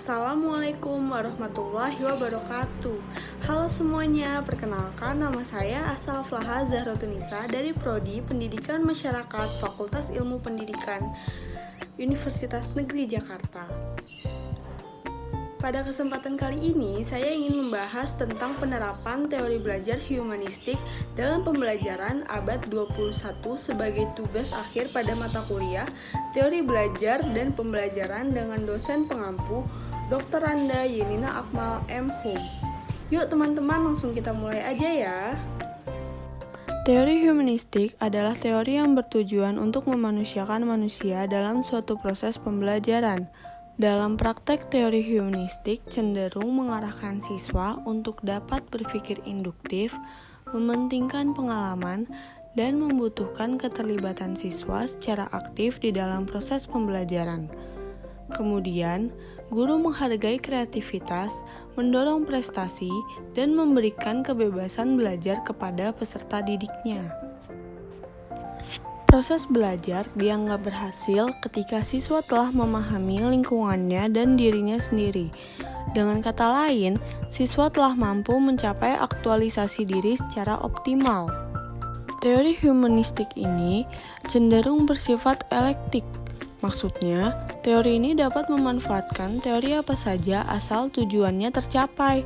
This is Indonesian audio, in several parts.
Assalamualaikum warahmatullahi wabarakatuh. Halo semuanya, perkenalkan nama saya Asal Flaha Zahrotunisa dari Prodi Pendidikan Masyarakat Fakultas Ilmu Pendidikan Universitas Negeri Jakarta. Pada kesempatan kali ini, saya ingin membahas tentang penerapan teori belajar humanistik dalam pembelajaran abad 21 sebagai tugas akhir pada mata kuliah Teori Belajar dan Pembelajaran dengan dosen pengampu Dr. Randa Yenina Akmal M. Hum. Yuk teman-teman, langsung kita mulai aja ya. Teori humanistik adalah teori yang bertujuan untuk memanusiakan manusia dalam suatu proses pembelajaran. Dalam praktek teori humanistik cenderung mengarahkan siswa untuk dapat berpikir induktif, mementingkan pengalaman, dan membutuhkan keterlibatan siswa secara aktif di dalam proses pembelajaran. Kemudian, guru menghargai kreativitas, mendorong prestasi, dan memberikan kebebasan belajar kepada peserta didiknya. Proses belajar dianggap berhasil ketika siswa telah memahami lingkungannya dan dirinya sendiri. Dengan kata lain, siswa telah mampu mencapai aktualisasi diri secara optimal. Teori humanistik ini cenderung bersifat elektik. Maksudnya, teori ini dapat memanfaatkan teori apa saja asal tujuannya tercapai.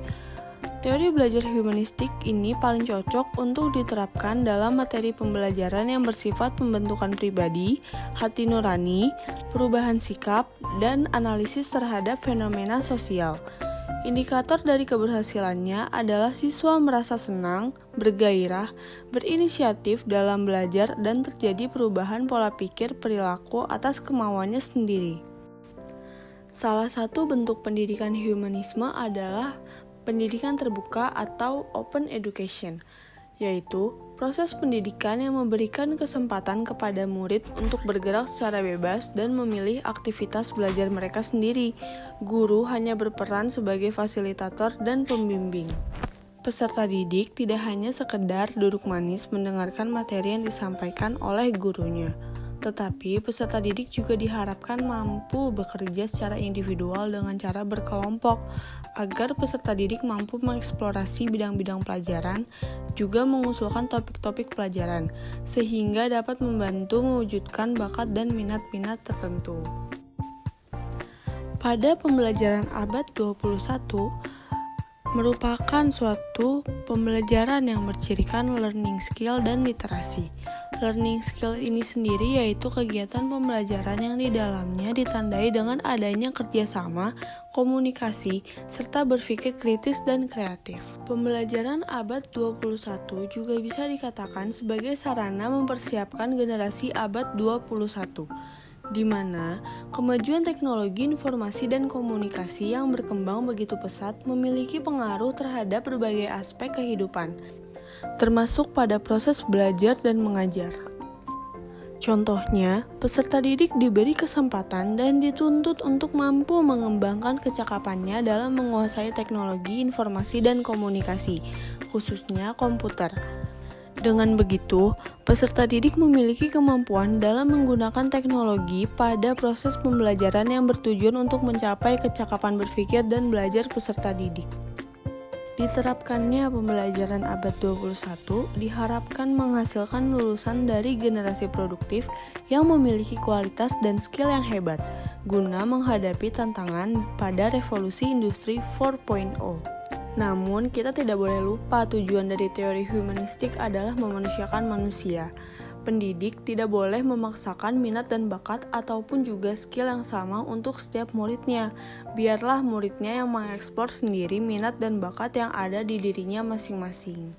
Teori belajar humanistik ini paling cocok untuk diterapkan dalam materi pembelajaran yang bersifat pembentukan pribadi, hati nurani, perubahan sikap, dan analisis terhadap fenomena sosial. Indikator dari keberhasilannya adalah siswa merasa senang, bergairah, berinisiatif dalam belajar, dan terjadi perubahan pola pikir perilaku atas kemauannya sendiri. Salah satu bentuk pendidikan humanisme adalah pendidikan terbuka atau open education, yaitu proses pendidikan yang memberikan kesempatan kepada murid untuk bergerak secara bebas dan memilih aktivitas belajar mereka sendiri. Guru hanya berperan sebagai fasilitator dan pembimbing. Peserta didik tidak hanya sekedar duduk manis mendengarkan materi yang disampaikan oleh gurunya, tetapi peserta didik juga diharapkan mampu bekerja secara individual dengan cara berkelompok, agar peserta didik mampu mengeksplorasi bidang-bidang pelajaran, juga mengusulkan topik-topik pelajaran, sehingga dapat membantu mewujudkan bakat dan minat-minat tertentu. Pada pembelajaran abad 21, merupakan suatu pembelajaran yang bercirikan learning skill dan literasi. Learning skill ini sendiri yaitu kegiatan pembelajaran yang di dalamnya ditandai dengan adanya kerjasama, komunikasi, serta berpikir kritis dan kreatif. Pembelajaran abad 21 juga bisa dikatakan sebagai sarana mempersiapkan generasi abad 21, di mana kemajuan teknologi informasi dan komunikasi yang berkembang begitu pesat memiliki pengaruh terhadap berbagai aspek kehidupan, termasuk pada proses belajar dan mengajar. Contohnya, peserta didik diberi kesempatan dan dituntut untuk mampu mengembangkan kecakapannya dalam menguasai teknologi informasi dan komunikasi, khususnya komputer. Dengan begitu, peserta didik memiliki kemampuan dalam menggunakan teknologi pada proses pembelajaran yang bertujuan untuk mencapai kecakapan berpikir dan belajar peserta didik. Diterapkannya pembelajaran abad 21 diharapkan menghasilkan lulusan dari generasi produktif yang memiliki kualitas dan skill yang hebat, guna menghadapi tantangan pada revolusi industri 4.0. Namun, kita tidak boleh lupa tujuan dari teori humanistik adalah memanusiakan manusia. Pendidik tidak boleh memaksakan minat dan bakat ataupun juga skill yang sama untuk setiap muridnya. Biarlah muridnya yang mengeksplor sendiri minat dan bakat yang ada di dirinya masing-masing.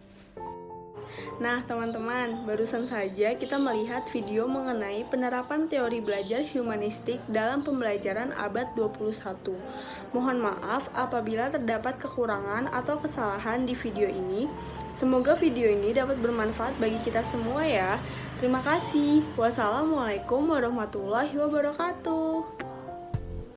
Nah teman-teman, barusan saja kita melihat video mengenai penerapan teori belajar humanistik dalam pembelajaran abad 21. Mohon maaf apabila terdapat kekurangan atau kesalahan di video ini. Semoga video ini dapat bermanfaat bagi kita semua ya. Terima kasih. Wassalamualaikum warahmatullahi wabarakatuh.